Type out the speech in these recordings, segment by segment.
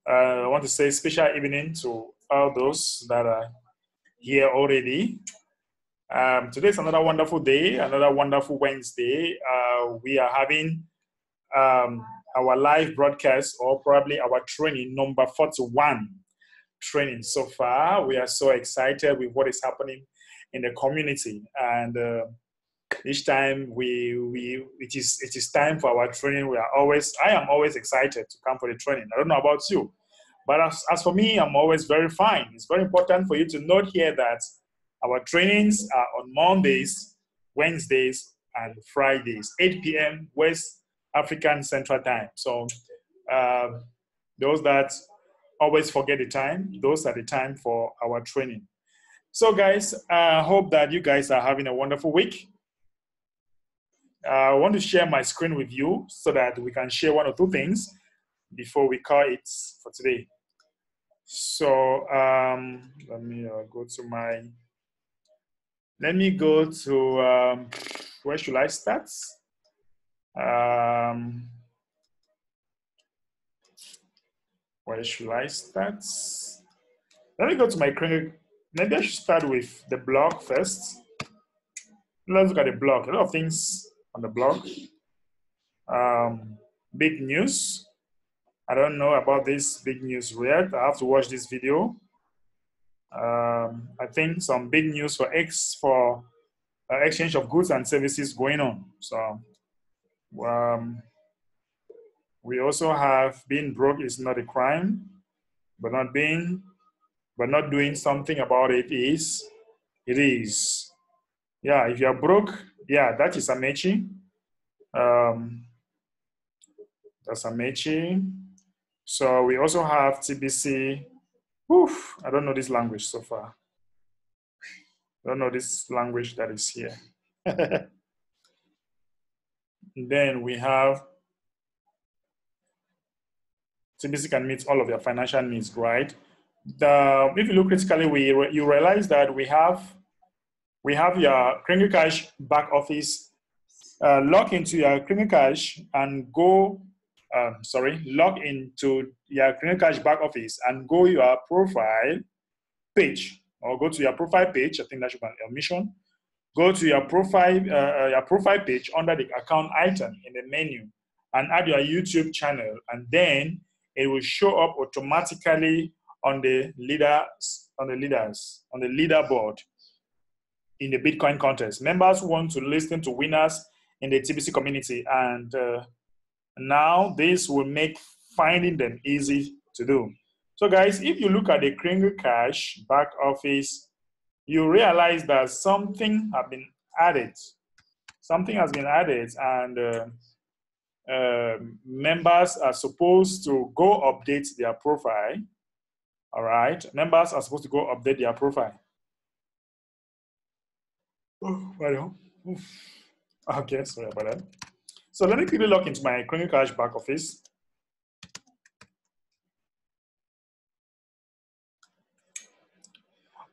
I want to say special evening to all those that are here already. Today is another wonderful day, another wonderful Wednesday. We are having our live broadcast, or probably our training number 41 training so far. We are so excited with what is happening in the community, and each time it is time for our training. I am always excited to come for the training. I don't know about you, but as for me, I'm always very fine. It's very important for you to note here that our trainings are on Mondays, Wednesdays, and Fridays, 8 p.m. West African Central Time. So those that always forget the time, those are the time for our training. So guys, I hope that you guys are having a wonderful week. I want to share my screen with you so that we can share one or two things before we call it for today. So let me go to where should I start? Where should I start? Let me go to my clinic. Maybe I should start with the blog first. Let's look at the blog. A lot of things on the blog. Big news. I don't know about this big news yet. I have to watch this video. I think some big news for exchange of goods and services going on. So we also have being broke is not a crime, but not doing something about it is. Yeah, if you're broke, yeah, that is Amechi. That's Amechi. So we also have TBC. Oof, I don't know this language so far. I don't know this language that is here. Then we have TBC can meet all of your financial needs, right? If you look critically, you realize that we have your Kringle Cash back office. Log into your Kringle Cash and go. Log into your Kringle Cash back office and go your profile page, or go to your profile page. I think that should be an omission. Go to your profile page under the account item in the menu and add your YouTube channel, and then it will show up automatically on the leaderboard in the Bitcoin contest. Members want to listen to winners in the TBC community, and now this will make finding them easy to do. So guys, if you look at the Kringle Cash back office, you realize that something has been added. Something has been added, and members are supposed to go update their profile. All right, members are supposed to go update their profile. Okay, sorry about that. So let me quickly log into my Kringle Cash back office.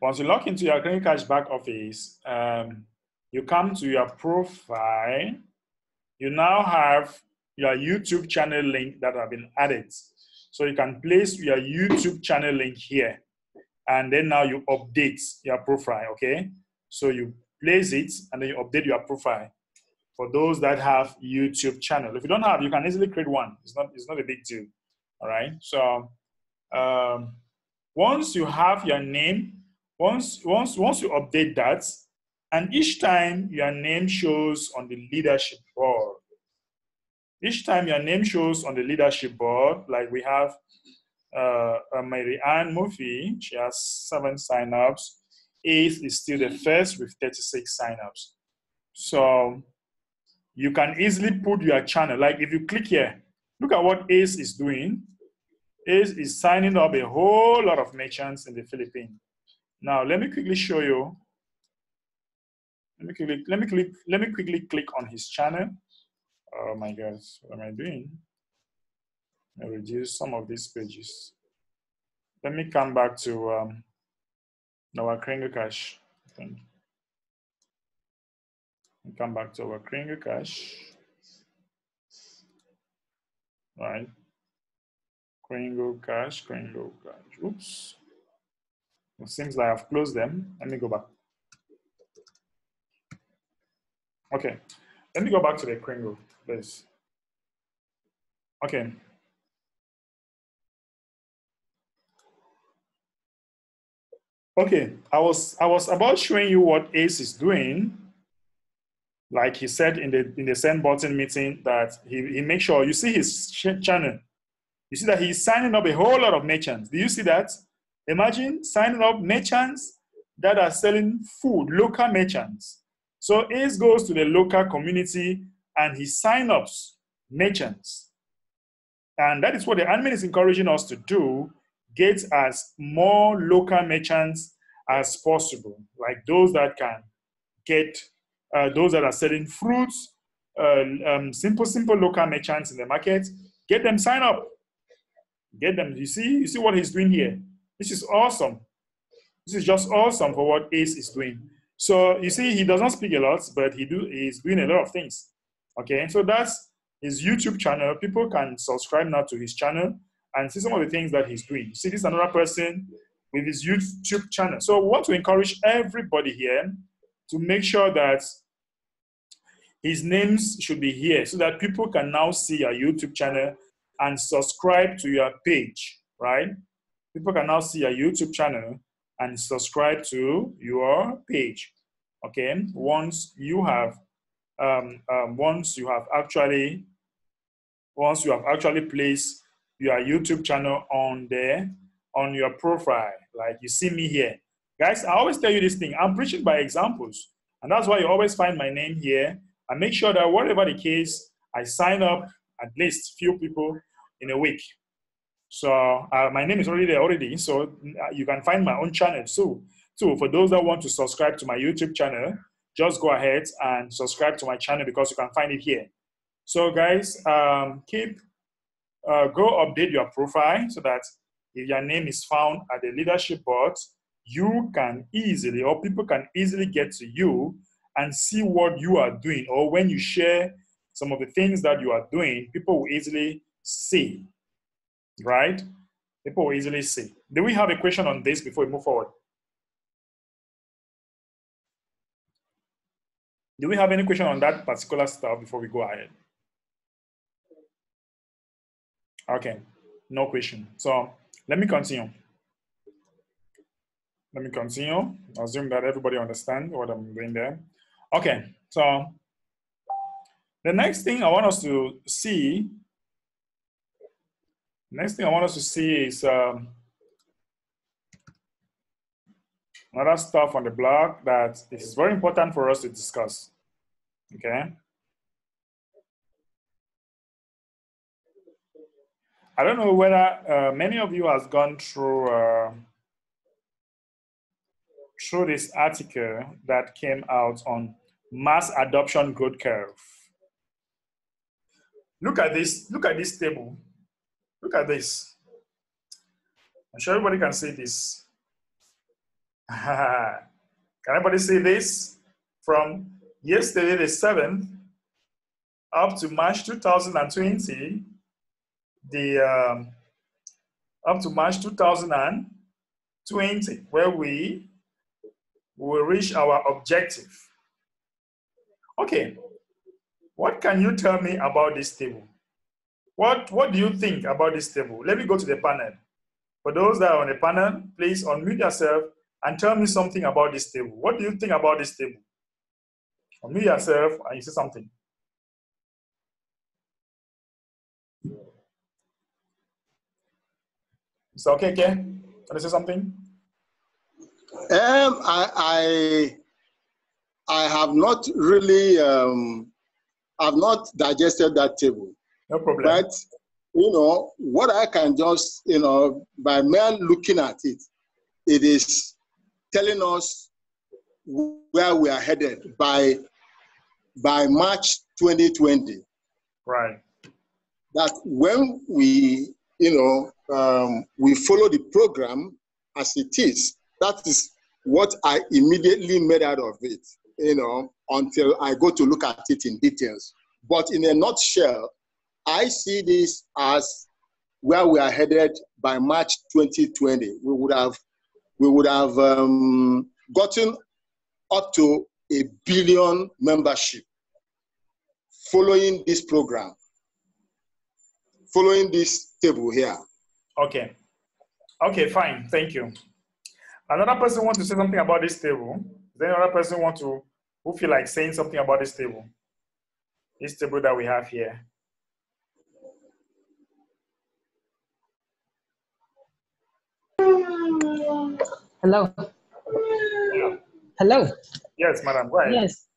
Once you log into your Kringle Cash back office, you come to your profile. You now have your YouTube channel link that have been added. So you can place your YouTube channel link here, and then now you update your profile, okay? So you place it and then you update your profile for those that have YouTube channel. If you don't have, you can easily create one. It's not a big deal, all right? So once you have your name, once you update that, and each time your name shows on the leadership board, like we have Mary Ann Murphy, she has 7 signups. Ace is still the first with 36 signups. So you can easily put your channel. Like if you click here, look at what Ace is doing. Ace is signing up a whole lot of merchants in the Philippines. Now let me quickly show you. Let me quickly click on his channel. Oh my gosh, what am I doing? I reduce some of these pages. Let me come back to our Kringle Cash. I think. Come back to our Kringle Cash. Right. CoinGo Cash, CoinGo Cash. Oops. It seems like I've closed them. Let me go back. Okay. Let me go back to the CoinGo, please. Okay. Okay. I was about showing you what Ace is doing. Like he said in the send button meeting that he makes sure you see his channel. You see that he's signing up a whole lot of merchants. Do you see that? Imagine signing up merchants that are selling food, local merchants. So Ace goes to the local community and he signs up merchants. And that is what the admin is encouraging us to do, get as more local merchants as possible, like those that can get, those that are selling fruits, simple local merchants in the market, get them sign up. Get them. You see what he's doing here. This is awesome. This is just awesome for what Ace is doing. So you see, he doesn't speak a lot, but he's doing a lot of things. Okay, so that's his YouTube channel. People can subscribe now to his channel and see some of the things that he's doing. You see, this is another person with his YouTube channel. So we want to encourage everybody here to make sure that his names should be here so that people can now see your YouTube channel and subscribe to your page, right? People can now see your YouTube channel and subscribe to your page. Okay, once you have actually placed your YouTube channel on your profile, like you see me here, guys. I always tell you this thing. I'm preaching by examples, and that's why you always find my name here. I make sure that whatever the case, I sign up at least few people in a week. So my name is already there so you can find my own channel. So for those that want to subscribe to my YouTube channel, just go ahead and subscribe to my channel because you can find it here. So guys, go update your profile so that if your name is found at the leadership board, you can easily, or people can easily get to you and see what you are doing. Or when you share some of the things that you are doing, people will easily see. Right? People will easily see. Do we have a question on this before we move forward? Do we have any question on that particular stuff before we go ahead? Okay, no question. So let me continue. Assume that everybody understands what I'm doing there. Okay, so the next thing I want us to see is another stuff on the blog that is very important for us to discuss. Okay. I don't know whether many of you has gone through this article that came out on mass adoption growth curve. Look at this table. Look at this. I'm sure everybody can see this. Can anybody see this? From yesterday, the 7th, up to March 2020, up to March 2020, where we will reach our objective. Okay, what can you tell me about this table? What do you think about this table? Let me go to the panel. For those that are on the panel, please unmute yourself and tell me something about this table. What do you think about this table? Unmute yourself and you say something. It's okay, Ken? Can you say something? I have not really, I've not digested that table. No problem. But, what I can just, by mere looking at it, it is telling us where we are headed by March 2020. Right. That when we, we follow the program as it is, that is what I immediately made out of it, until I go to look at it in details. But in a nutshell, I see this as where we are headed by March 2020, we would have gotten up to 1 billion membership following this program, following this table here. Okay. Okay, fine. Thank you. Another person want to say something about this table? Is there another person who feel like saying something about this table? This table that we have here. Hello. Yeah. Hello. Yes, madam. Go ahead. Yes.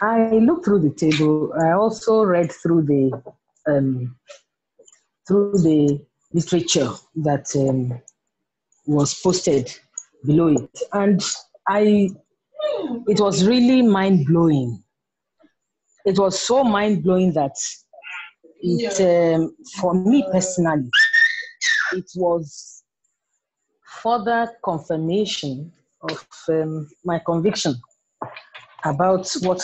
I looked through the table. I also read through the literature that was posted below it, and it was really mind blowing. It was so mind blowing that it, for me personally, it was further confirmation of my conviction about what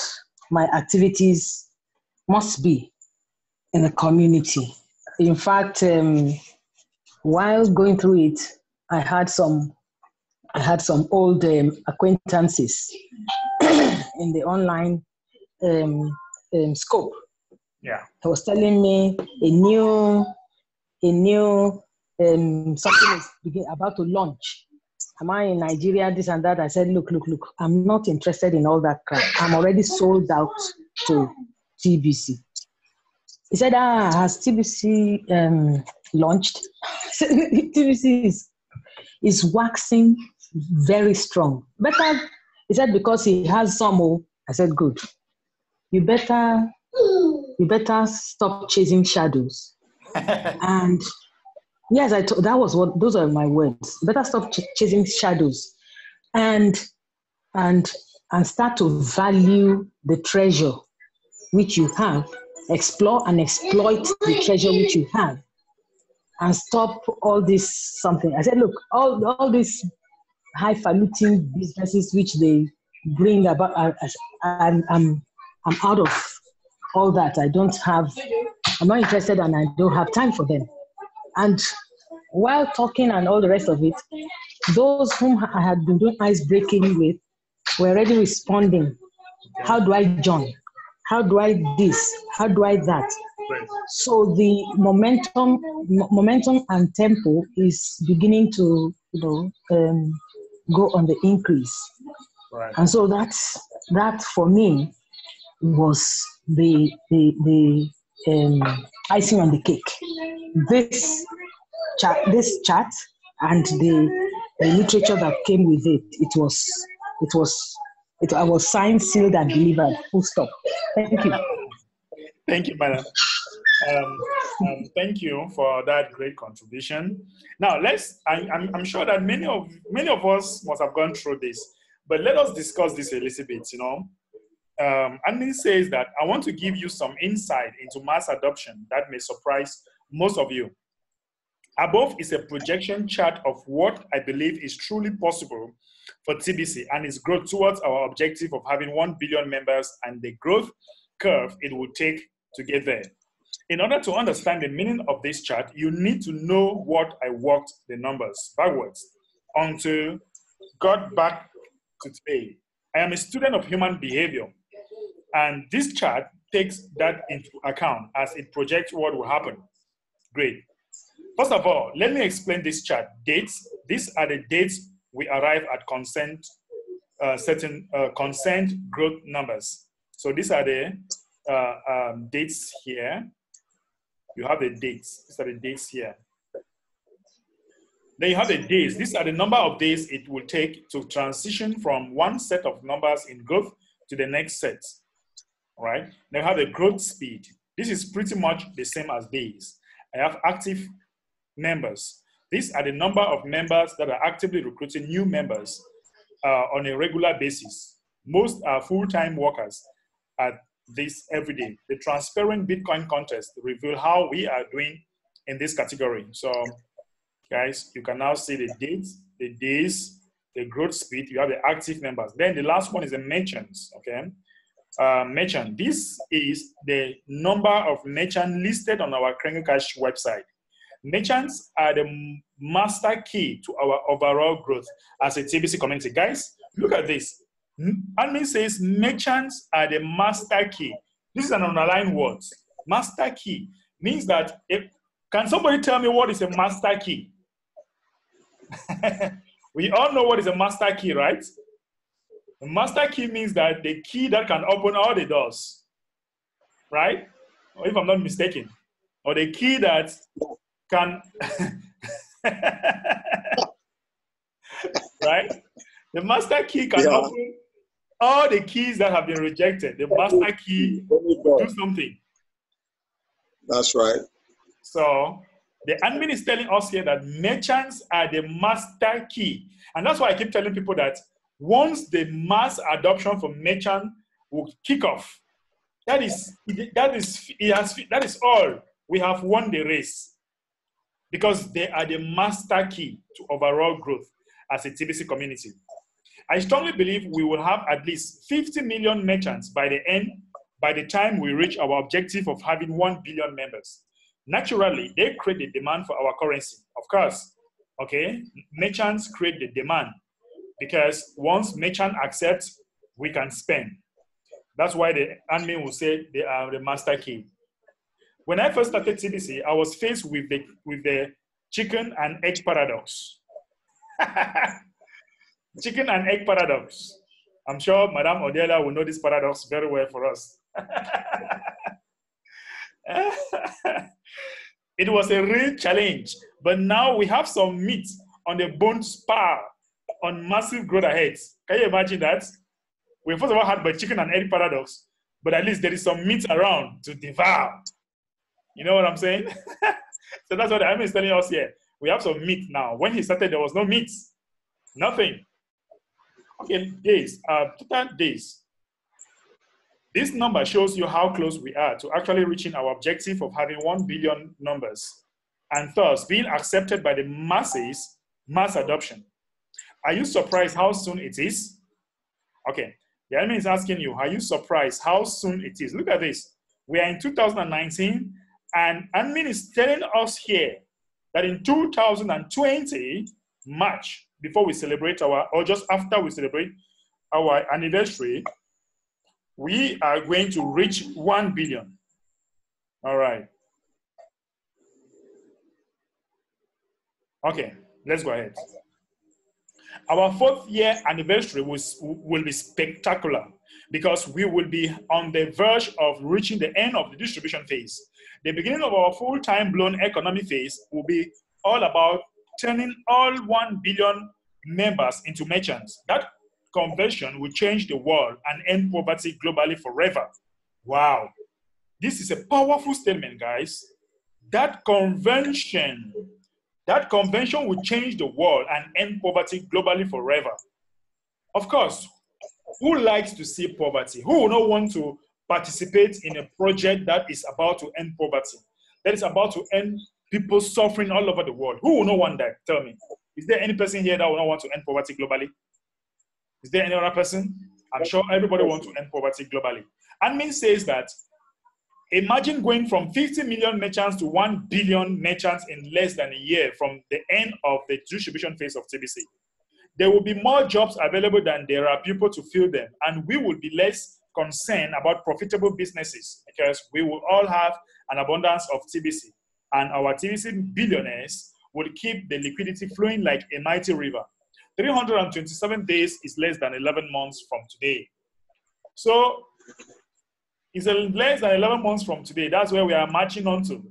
my activities must be in a community. In fact, while going through it, I had some old acquaintances in the online scope. Yeah. He was telling me a new something is about to launch. Am I in Nigeria? This and that. I said, look. I'm not interested in all that crap. I'm already sold out to TBC. He said, has TBC launched? TBC is waxing very strong. Better, he said, because he has some. I said, good. You better stop chasing shadows. And yes, those are my words. Better stop chasing shadows, and start to value the treasure which you have. Explore and exploit the treasure which you have, and stop all this something. I said, look, all these highfalutin businesses which they bring about. I'm out of all that. I'm not interested, and I don't have time for them. And while talking and all the rest of it, those whom I had been doing ice breaking with were already responding. How do I join? How do I this? How do I that? Right. So the momentum and tempo is beginning to go on the increase. Right. And so that for me was the icing on the cake. This chat and the literature that came with it, I was signed, sealed, and delivered. Full stop. Thank you. Thank you, madam. Thank you for that great contribution. Now, I'm sure that many of us must have gone through this, but let us discuss this a little bit. Andy says that I want to give you some insight into mass adoption that may surprise most of you. Above is a projection chart of what I believe is truly possible for TBC and its growth towards our objective of having 1 billion members and the growth curve it will take to get there. In order to understand the meaning of this chart, you need to know what I worked the numbers backwards until got back to today. I am a student of human behavior, and this chart takes that into account as it projects what will happen. Great. First of all, let me explain this chart. Dates. These are the dates we arrive at certain consent growth numbers. So these are the dates here. You have the dates. These are the dates here. Then you have the days. These are the number of days it will take to transition from one set of numbers in growth to the next set. All right. Now you have the growth speed. This is pretty much the same as days. I have active members. These are the number of members that are actively recruiting new members on a regular basis. Most are full-time workers at this every day. The transparent Bitcoin contest reveal how we are doing in this category. So guys, you can now see the dates, the days, the growth speed. You have the active members. Then the last one is the merchants, okay? Merchant, this is the number of merchants listed on our Krengen Cash website. Merchants are the master key to our overall growth as a TBC community. Guys, look at this. Admin says merchants are the master key. This is an underlined word. Master key means that can somebody tell me what is a master key? We all know what is a master key, right? The master key means that the key that can open all the doors, right? Or if I'm not mistaken, or the key that can, right? The master key can open all the keys that have been rejected. The master key will do something. That's right. So the admin is telling us here that merchants are the master key. And that's why I keep telling people that once the mass adoption for merchant will kick off, that is all. We have won the race because they are the master key to overall growth as a TBC community. I strongly believe we will have at least 50 million merchants by the time we reach our objective of having 1 billion members. Naturally, they create the demand for our currency. Of course, okay? Merchants create the demand because once merchant accepts, we can spend. That's why the admin will say they are the master key. When I first started TBC, I was faced with the chicken and egg paradox. Chicken and egg paradox. I'm sure Madame Odela will know this paradox very well for us. It was a real challenge, but now we have some meat on the bone spar on massive growth ahead. Can you imagine that? We first of all had the chicken and egg paradox, but at least there is some meat around to devour. You know what I'm saying? So that's what the admin is telling us here. We have some meat now. When he started, there was no meat. Nothing. Okay, days, total days. This number shows you how close we are to actually reaching our objective of having 1 billion numbers and thus being accepted by the masses, mass adoption. Are you surprised how soon it is? Okay, the admin is asking you, are you surprised how soon it is? Look at this. We are in 2019 and admin is telling us here that in 2020, March, before we celebrate or just after we celebrate our anniversary, we are going to reach 1 billion. All right. Okay, let's go ahead. Our 4th year anniversary will be spectacular because we will be on the verge of reaching the end of the distribution phase. The beginning of our full-time blown economy phase will be all about turning all 1 billion members into merchants. That conversion will change the world and end poverty globally forever. Wow. This is a powerful statement, guys. That convention will change the world and end poverty globally forever. Of course, who likes to see poverty? Who will not want to participate in a project that is about to end poverty, that is about to end people suffering all over the world? Who will not want that? Tell me. Is there any person here that will not want to end poverty globally? Is there any other person? I'm sure everybody wants to end poverty globally. Admin says that imagine going from 50 million merchants to 1 billion merchants in less than a year from the end of the distribution phase of TBC. There will be more jobs available than there are people to fill them, and we will be less concerned about profitable businesses because we will all have an abundance of TBC, and our TBC billionaires will keep the liquidity flowing like a mighty river. 327 days is less than 11 months from today. So it's less than 11 months from today. That's where we are marching on to.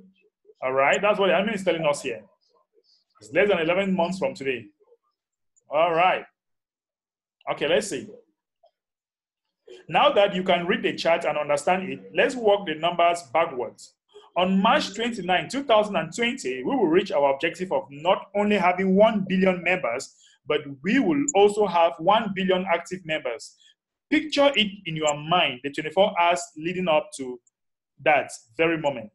All right? That's what the admin is telling us here. It's less than 11 months from today. All right. Okay, let's see. Now that you can read the chart and understand it, let's work the numbers backwards. On March 29, 2020, we will reach our objective of not only having 1 billion members, but we will also have 1 billion active members. Picture it in your mind, the 24 hours leading up to that very moment.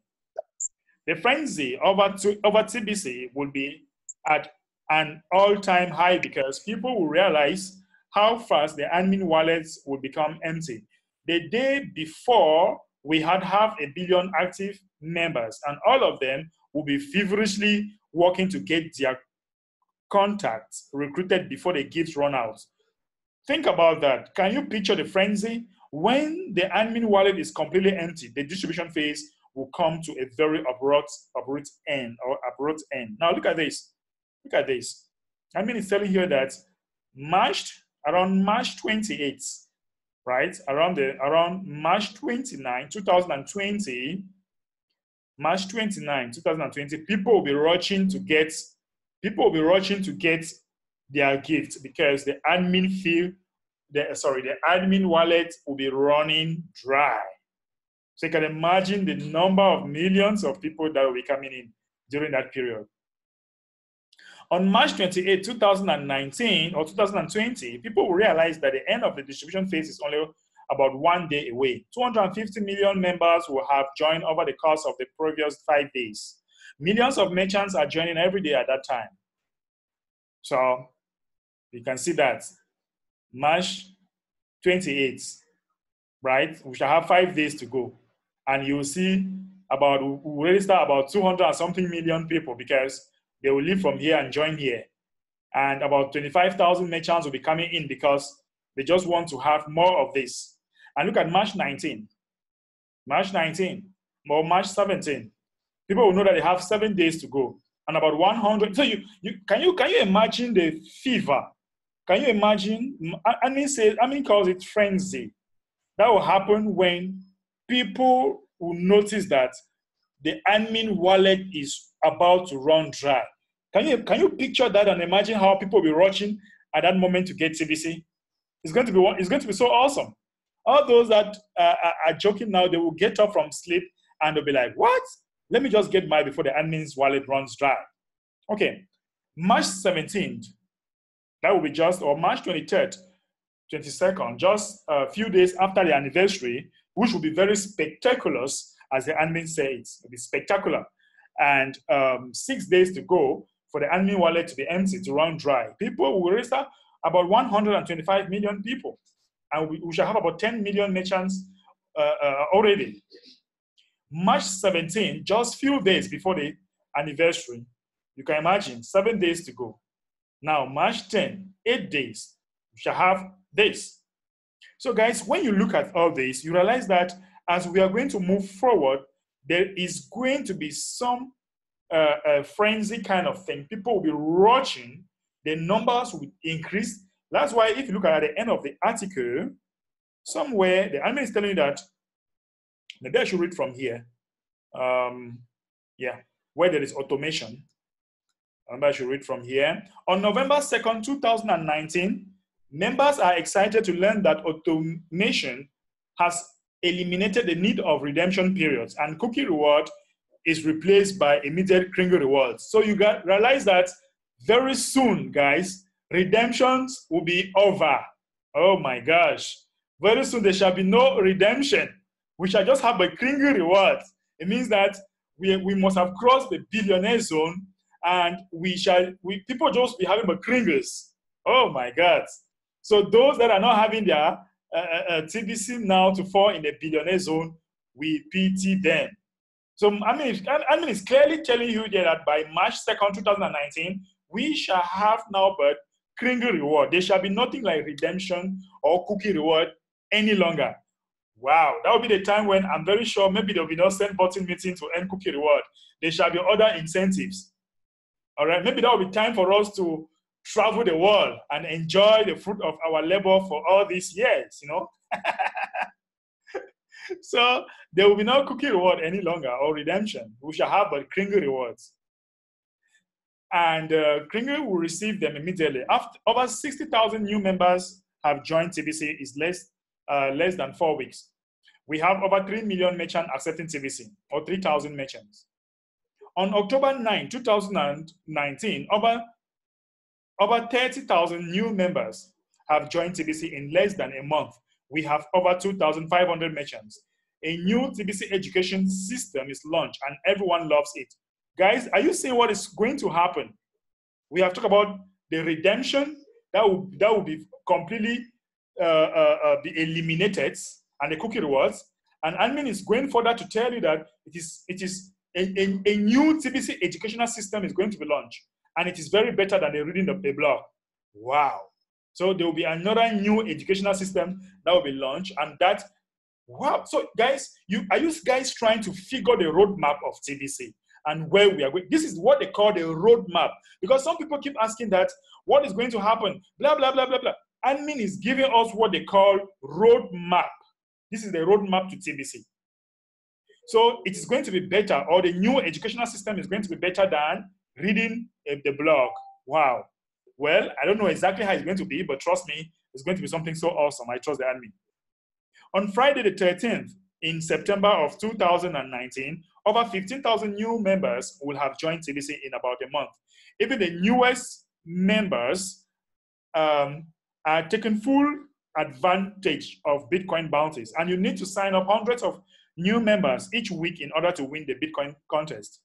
The frenzy over TBC will be at an all-time high because people will realize how fast the admin wallets will become empty. The day before, we had 500 million active members, and all of them will be feverishly working to get their contacts recruited before the gifts run out. Think about that. Can you picture the frenzy? When the admin wallet is completely empty, the distribution phase will come to a very abrupt end. Now look at this. Look at this. Admin is telling here that around March 28th, right? Around March 29, 2020, March 29, 2020, people will be rushing to get their gifts because the admin wallet will be running dry. So you can imagine the number of millions of people that will be coming in during that period. On March 28, 2019 or 2020, people will realize that the end of the distribution phase is only about 1 day away. 250 million members will have joined over the course of the previous 5 days. Millions of merchants are joining every day at that time. So you can see that March 28th, right? We shall have 5 days to go. And you'll see we'll register about 200 and something million people because they will leave from here and join here. And about 25,000 merchants will be coming in because they just want to have more of this. And look at March 19 or March 17. People will know that they have 7 days to go. And about 100. So can you imagine the fever? Can you imagine? Admin calls it frenzy. That will happen when people will notice that the admin wallet is about to run dry. Can you picture that and imagine how people will be rushing at that moment to get TBC? It's going to be so awesome. All those that are joking now, they will get up from sleep and they'll be like, what? Let me just get mine before the admin's wallet runs dry. Okay, March 17th, that will be or March 23rd, 22nd, just a few days after the anniversary, which will be very spectacular, as the admin says. It will be spectacular. And 6 days to go for the admin wallet to be empty, to run dry. People will register about 125 million people. And we shall have about 10 million merchants already. March 17, just few days before the anniversary, you can imagine, 7 days to go. Now, March 10, 8 days, we shall have this. So guys, when you look at all this, you realize that as we are going to move forward, there is going to be some frenzy kind of thing. People will be rushing, the numbers will increase. That's why if you look at the end of the article, somewhere the admin is telling you that, maybe I should read from here. Where there is automation. I should read from here. On November 2nd, 2019, members are excited to learn that automation has eliminated the need of redemption periods and cookie reward is replaced by immediate Kringle rewards. So you realize that very soon, guys, redemptions will be over. Oh my gosh. Very soon there shall be no redemption. We shall just have a Kringle reward. It means that we must have crossed the billionaire zone and people just be having a Kringles. Oh my God. So those that are not having their TBC now to fall in the billionaire zone, we pity them. So I mean, it's clearly telling you that by March 2nd, 2019, we shall have now but Kringle reward. There shall be nothing like redemption or cookie reward any longer. Wow, that will be the time when I'm very sure maybe there will be no send button meeting to end cookie reward. There shall be other incentives. All right, maybe that will be time for us to travel the world and enjoy the fruit of our labor for all these years, you know. So there will be no cookie reward any longer or redemption. We shall have but Kringle rewards. And Kringle will receive them immediately. After over 60,000 new members have joined TBC is less than 4 weeks. We have over 3 million merchants accepting TBC, or 3,000 merchants. On October 9, 2019, over 30,000 new members have joined TBC in less than a month. We have over 2,500 merchants. A new TBC education system is launched and everyone loves it. Guys, are you seeing what is going to happen? We have talked about the redemption that will be completely be eliminated and the cookie rewards. And admin is going further to tell you that it is a new TBC educational system is going to be launched, and it is very better than the reading of a blog. Wow. So there will be another new educational system that will be launched, and that, wow. So guys, are you guys trying to figure the roadmap of TBC and where we are going? This is what they call the roadmap, because some people keep asking that, what is going to happen? Blah, blah, blah, blah, blah. Admin is giving us what they call roadmap. This is the roadmap to TBC. So it is going to be better, or the new educational system is going to be better than reading the blog. Wow. Well, I don't know exactly how it's going to be, but trust me, it's going to be something so awesome. I trust the admin. On Friday the 13th, in September of 2019, over 15,000 new members will have joined TBC in about a month. Even the newest members are taking full advantage of Bitcoin bounties, and you need to sign up hundreds of new members each week in order to win the Bitcoin contest.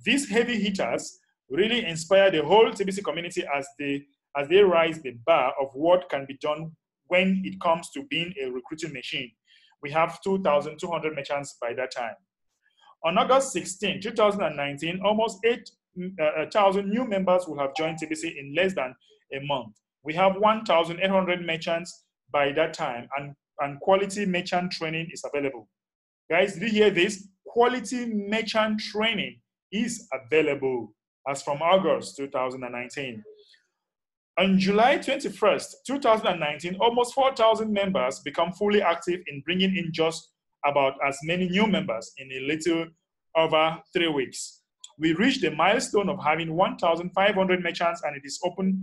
These heavy hitters really inspire the whole TBC community as they rise the bar of what can be done when it comes to being a recruiting machine. We have 2,200 merchants by that time. On August 16, 2019, almost 8,000 new members will have joined TBC in less than a month. We have 1,800 merchants by that time, and quality merchant training is available. Guys, did you hear this? Quality merchant training is available as from August 2019. On July 21st, 2019, almost 4,000 members become fully active in bringing in just about as many new members in a little over 3 weeks. We reached the milestone of having 1,500 merchants, and it is opening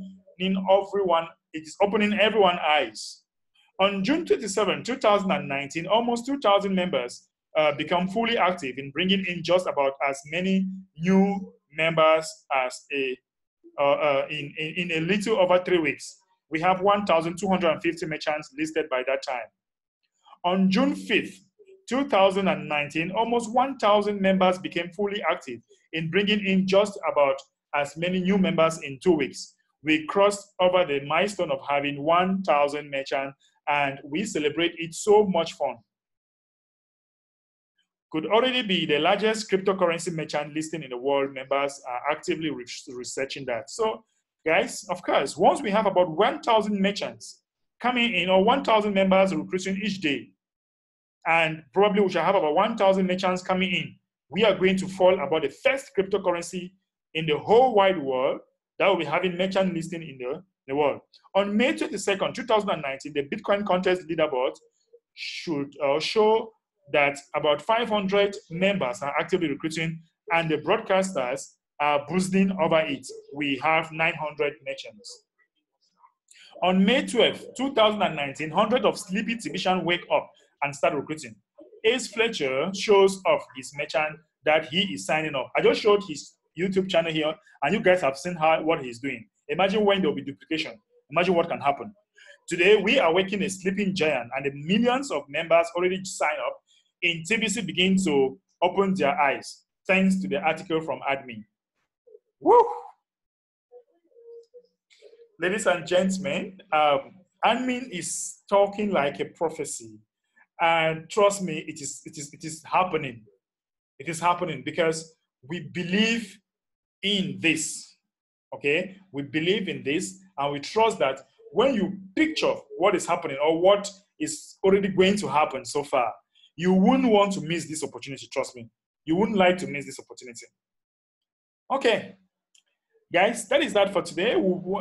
everyone's eyes. On June 27, 2019, almost 2,000 members become fully active in bringing in just about as many new members as in a little over 3 weeks. We have 1,250 merchants listed by that time. On June 5th, 2019, almost 1,000 members became fully active in bringing in just about as many new members in 2 weeks. We crossed over the milestone of having 1,000 merchants, and we celebrate it. So much fun. Could already be the largest cryptocurrency merchant listing in the world. Members are actively researching that. So guys, of course, once we have about 1,000 merchants coming in, or 1,000 members recruiting each day, and probably we shall have about 1,000 merchants coming in, we are going to fall about the first cryptocurrency in the whole wide world that will be having merchant listing in the world. On May 22nd, 2019, the Bitcoin contest leaderboard should show that about 500 members are actively recruiting, and the broadcasters are boosting over it. We have 900 merchants. On May 12th, 2019, hundreds of sleepy TBCians wake up and start recruiting. Ace Fletcher shows off his merchant that he is signing up. I just showed his YouTube channel here, and you guys have seen what he's doing. Imagine when there will be duplication. Imagine what can happen. Today, we are waking a sleeping giant, and the millions of members already sign up in TBC begin to open their eyes, thanks to the article from admin. Woo! Ladies and gentlemen, admin is talking like a prophecy, and trust me, it is happening. It is happening because we believe in this. Okay, we believe in this, and we trust that when you picture what is happening or what is already going to happen so far, you wouldn't want to miss this opportunity. Trust me, you wouldn't like to miss this opportunity. Okay, guys, that is that for today.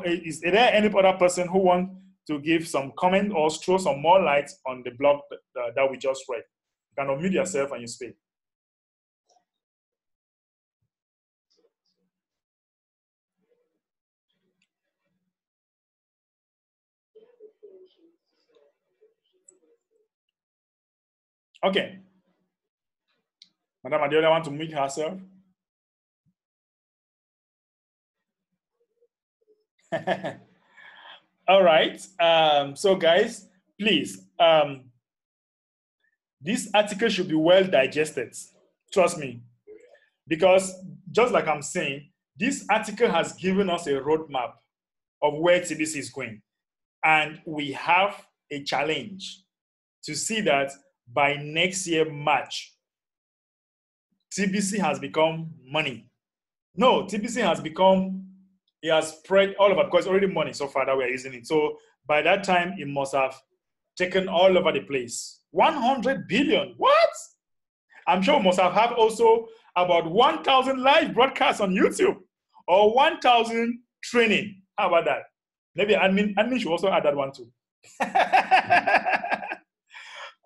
Is there any other person who wants to give some comment or throw some more light on the blog that we just read? You can unmute yourself and you speak. Okay. Madam Adiola want to mute herself? All right. So guys, please, this article should be well digested. Trust me. Because just like I'm saying, this article has given us a roadmap of where TBC is going. And we have a challenge to see that by next year, March, TBC has become money. No, TBC has become, it has spread all over because it's already money so far that we are using it. So by that time, it must have taken all over the place. 100 billion, what? I'm sure we must have had also about 1,000 live broadcasts on YouTube or 1,000 training. How about that? Maybe admin should also add that one too.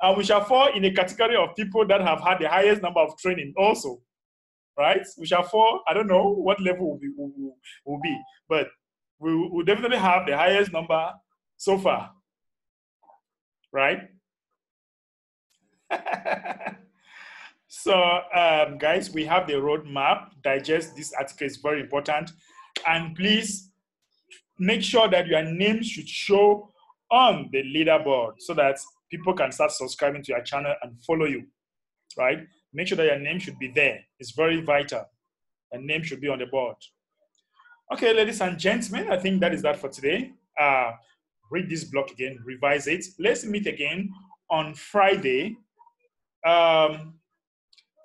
And we shall fall in a category of people that have had the highest number of training also, right? We shall fall, I don't know what level will be, but we will definitely have the highest number so far, right? So, guys, we have the roadmap. Digest this article is very important. And please make sure that your name should show on the leaderboard so that people can start subscribing to your channel and follow you, right? Make sure that your name should be there. It's very vital. Your name should be on the board. Okay, ladies and gentlemen, I think that is that for today. Read this blog again, revise it. Let's meet again on Friday.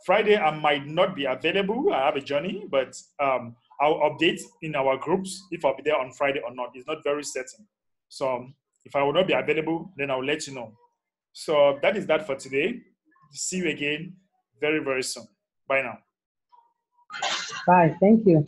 Friday, I might not be available. I have a journey, but I'll update in our groups if I'll be there on Friday or not. It's not very certain. So if I will not be available, then I'll let you know. So that is that for today. See you again very, very soon. Bye now. Bye. Thank you.